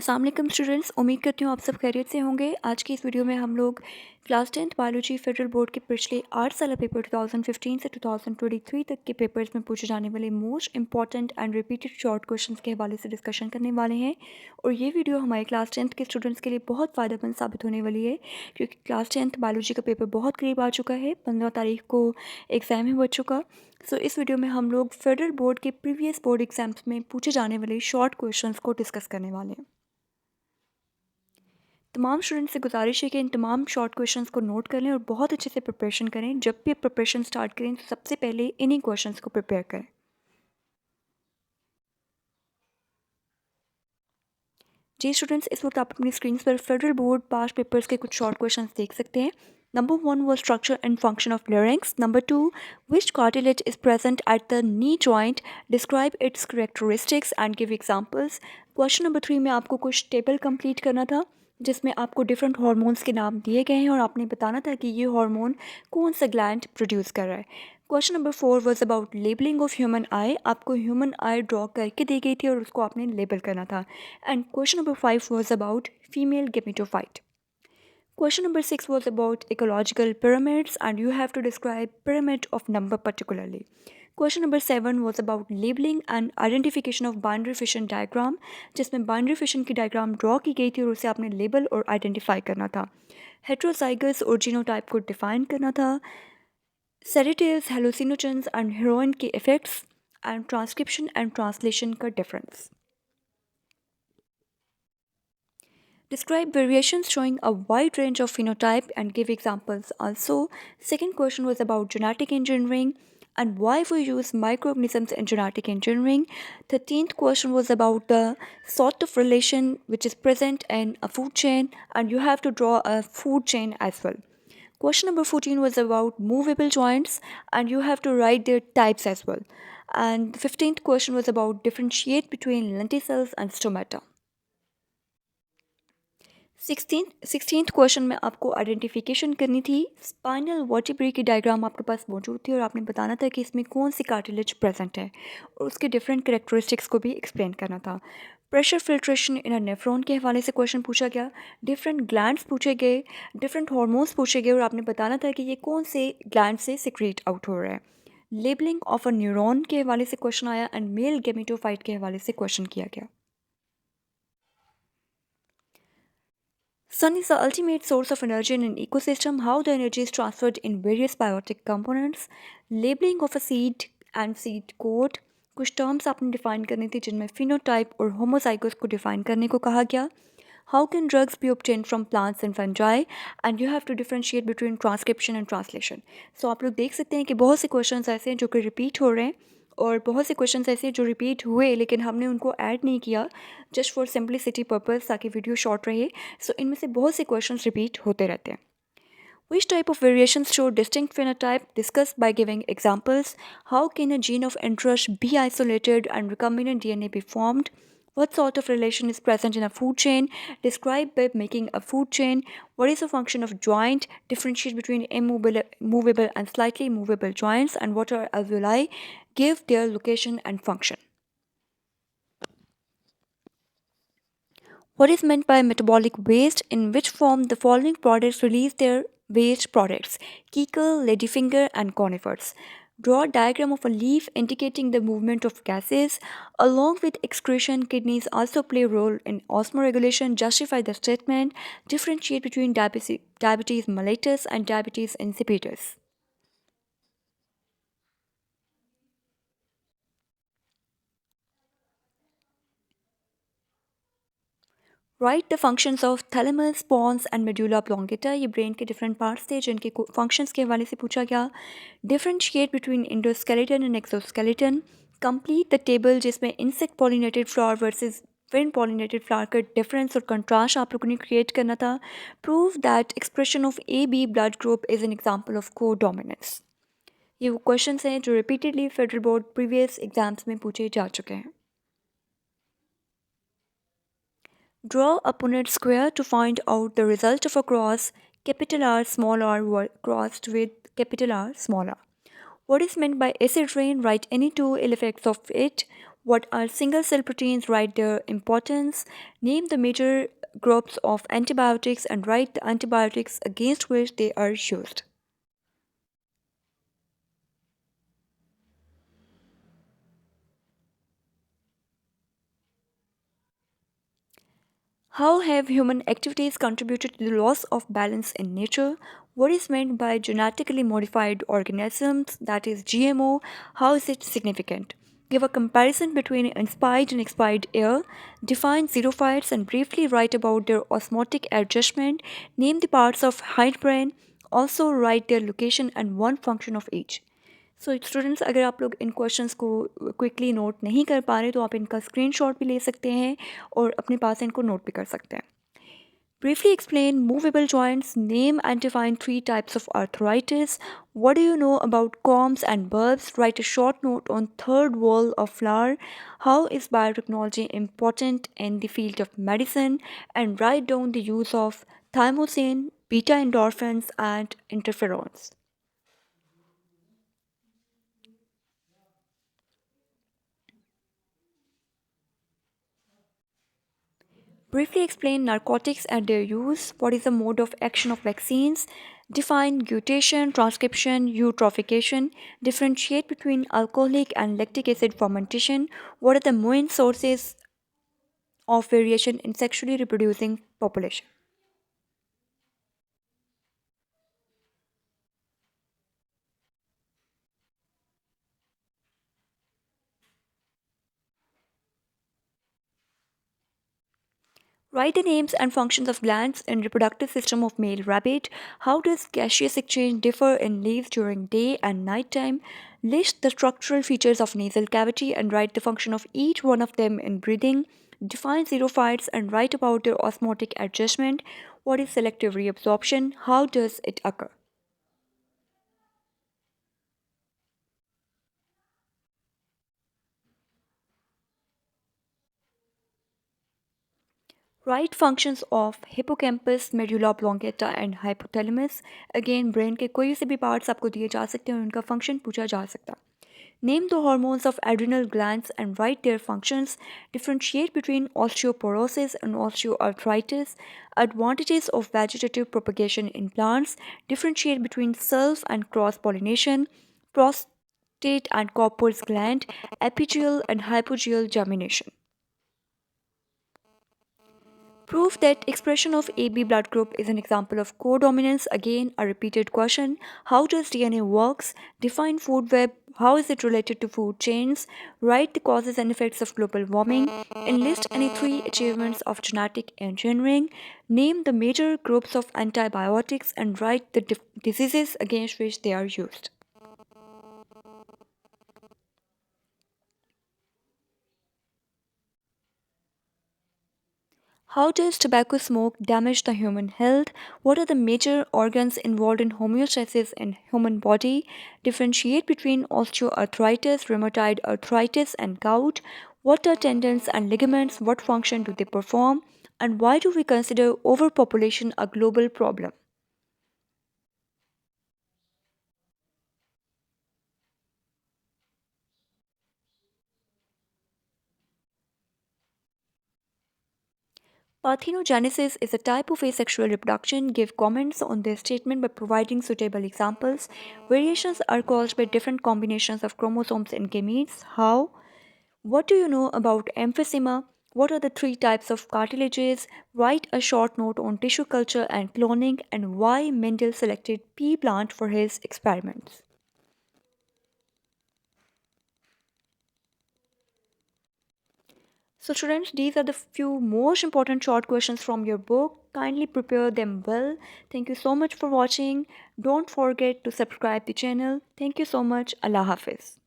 अस्सलाम वालेकुम स्टूडेंट्स, उम्मीद करती हूँ आप सब खैरियत से होंगे। आज की इस वीडियो में हम लोग class 10th biology federal board के पिछले 8 साल पेपर 2015 से 2023 तक के पेपर्स में पूछे जाने वाले most important and repeated short questions के हवाले से डिस्कशन करने वाले हैं। और ये वीडियो हमारे क्लास 10th के स्टूडेंट्स के लिए बहुत फ़ायदेमंद साबित होने वाली है, क्योंकि क्लास 10th बायोलॉजी का पेपर बहुत करीब आ चुका है। 15 तारीख को एग्ज़ाम है बच चुका। सो इस वीडियो में हम लोग फेडरल बोर्ड के प्रीवियस बोर्ड एग्जाम्स में पूछे जाने वाले शॉर्ट क्वेश्चंस को डिस्कस करने वाले हैं। तमाम स्टूडेंट्स से गुजारिश है कि इन तमाम शॉर्ट क्वेश्चंस को नोट कर लें और बहुत अच्छे से प्रिपरेशन करें। जब भी प्रिपरेशन स्टार्ट करें तो सबसे पहले इन्हीं क्वेश्चंस को प्रिपेयर करें। जी स्टूडेंट्स, इस वक्त आप अपनी स्क्रीन पर फेडरल बोर्ड पास्ट पेपर्स के कुछ शॉर्ट क्वेश्चंस देख सकते हैं। Number 1 was structure and function of larynx. Number 2, which cartilage is present at the knee joint? Describe its characteristics and give examples. Question number 3 में आपको कुछ table complete करना था, जिसमें आपको डिफरेंट हार्मोन्स के नाम दिए गए हैं और आपने बताना था कि ये हार्मोन कौन सा ग्लैंड प्रोड्यूस कर रहा है। Question number 4 was about labelling of human आई। आपको ह्यूमन आई ड्रॉ करके दी गई थी और उसको आपने लेबल करना था। And question number 5 was about female gametophyte. Question number 6 was about ecological pyramids and you have to describe pyramid of number particularly. Question number 7 was about labeling and identification of binary fission diagram, जिसमें binary fission की diagram draw की गई थी और उसे आपने label और identify करना था। Heterozygous और genotype को define करना था। Sedatives, hallucinogens and heroin के effects and transcription and translation का difference. Describe variations showing a wide range of phenotype and give examples. Also, second question was about genetic engineering and why we use microorganisms in genetic engineering. 13th question was about the sort of relation which is present in a food chain and you have to draw a food chain as well. Question number 14 was about movable joints and you have to write their types as well. And the 15th question was about differentiate between lenticels and stomata. 16th question में आपको identification करनी थी। Spinal vertebrae की diagram आपके पास मौजूद थी और आपने बताना था कि इसमें कौन सी कार्टिलेज प्रेजेंट है और उसके डिफरेंट कैरेक्टरिस्टिक्स को भी एक्सप्लेन करना था। प्रेशर फिल्ट्रेशन इन अ नेफ्रॉन के हवाले से क्वेश्चन पूछा गया। डिफरेंट ग्लैंड्स पूछे गए, डिफरेंट हार्मोन्स पूछे गए और आपने बताना था कि ये कौन से ग्लैंड से सिक्रेट आउट हो रहा है। लेबलिंग ऑफ अ न्यूरॉन के हवाले से क्वेश्चन आया एंड मेल गेमेटोफाइट के हवाले से क्वेश्चन किया गया। Sun is the ultimate source of energy in an ecosystem. How the energy is transferred in various biotic components. Labeling of a seed and seed coat. कुछ terms आपने define करनी थी जिनमें फिनोटाइप और होमोजाइगोस को डिफाइन करने को कहा गया। How can drugs be obtained from plants and fungi? And you have to differentiate between transcription and translation. So आप लोग देख सकते हैं कि बहुत से क्वेश्चंस ऐसे हैं जो कि रिपीट हो रहे हैं और बहुत से क्वेश्चंस ऐसे हैं जो रिपीट हुए लेकिन हमने उनको ऐड नहीं किया जस्ट फॉर सिंप्लिसिटी पर्पस, ताकि वीडियो शॉर्ट रहे। सो इनमें से बहुत से क्वेश्चंस रिपीट होते रहते हैं। Which type of variations show distinct phenotype? Discuss by giving examples. How can a gene of interest be isolated and recombinant DNA be formed? What sort of relation is present in a food chain? Describe by making a food chain. What is the function of joint? Differentiate between immovable, movable and slightly movable joints. And what are alveoli? Give their location and function. What is meant by metabolic waste? In which form the following products release their waste products? Kegel, ladyfinger, and conifers. Draw a diagram of a leaf indicating the movement of gases. Along with excretion, kidneys also play a role in osmoregulation. Justify the statement. Differentiate between diabetes mellitus and diabetes insipidus. Right the functions of thalamus, pons and medulla oblongata. ये brain के different parts थे जिनके functions के हवाले से पूछा गया। Differentiate between endoskeleton and exoskeleton. Complete the table जिसमें insect pollinated flower versus wind pollinated flower का डिफरेंस और कंट्रास्ट आप लोगों ने क्रिएट करना था। Prove that expression of A B blood group is an example of codominance. ये वो क्वेश्चन हैं जो repeatedly federal board previous exams में पूछे जा चुके हैं। Draw a Punnett square to find out the result of a cross capital R small r crossed with capital R small r. What is meant by acid rain? Write any two ill effects of it. What are single cell proteins? Write their importance. Name the major groups of antibiotics and write the antibiotics against which they are used. How have human activities contributed to the loss of balance in nature? What is meant by genetically modified organisms, that is GMO? How is it significant? Give a comparison between inspired and expired air. Define xerophytes and briefly write about their osmotic adjustment. Name the parts of hindbrain. Also write their location and one function of each. So students, अगर आप लोग इन questions को quickly note नहीं कर पा रहे तो आप इनका स्क्रीनशॉट भी ले सकते हैं और अपने पास इनको नोट भी कर सकते हैं. Briefly explain movable joints, name and define three types of arthritis. What do you know about combs and bulbs? Write a short note on third wall of flower. How is biotechnology important in the field of medicine? And write down the use of thymosin, beta endorphins and interferons. Briefly explain narcotics and their use. What is the mode of action of vaccines? Define glutation, transcription, eutrophication. Differentiate between alcoholic and lactic acid fermentation. What are the main sources of variation in sexually reproducing population? Write the names and functions of glands in reproductive system of male rabbit. How does gaseous exchange differ in leaves during day and night time? List the structural features of nasal cavity and write the function of each one of them in breathing. Define xerophytes and write about their osmotic adjustment. What is selective reabsorption? How does it occur? Right functions of hippocampus, medulla oblongata and hypothalamus. Again, brain के कोई से भी parts आपको दिए जा सकते हैं और उनका function पूछा जा सकता है. Name the hormones of adrenal glands and write their functions. Differentiate between osteoporosis and osteoarthritis. Advantages of vegetative propagation in plants. Differentiate between self and cross pollination. Prostate and Cowper's gland. Epigeal and hypogeal germination. Prove that expression of AB blood group is an example of codominance. Again, a repeated question. How does DNA works? Define food web. How is it related to food chains? Write the causes and effects of global warming. Enlist any three achievements of genetic engineering. Name the major groups of antibiotics and write the diseases against which they are used. How does tobacco smoke damage the human health? What are the major organs involved in homeostasis in human body? Differentiate between osteoarthritis, rheumatoid arthritis, and gout. What are tendons and ligaments? What function do they perform? And why do we consider overpopulation a global problem? Parthenogenesis is a type of asexual reproduction. Give comments on this statement by providing suitable examples. Variations are caused by different combinations of chromosomes in gametes. How? What do you know about emphysema? What are the three types of cartilages? Write a short note on tissue culture and cloning and why Mendel selected pea plant for his experiments. So, students, these are the few most important short questions from your book. Kindly prepare them well. Thank you so much for watching. Don't forget to subscribe the channel. Thank you so much. Allah Hafiz.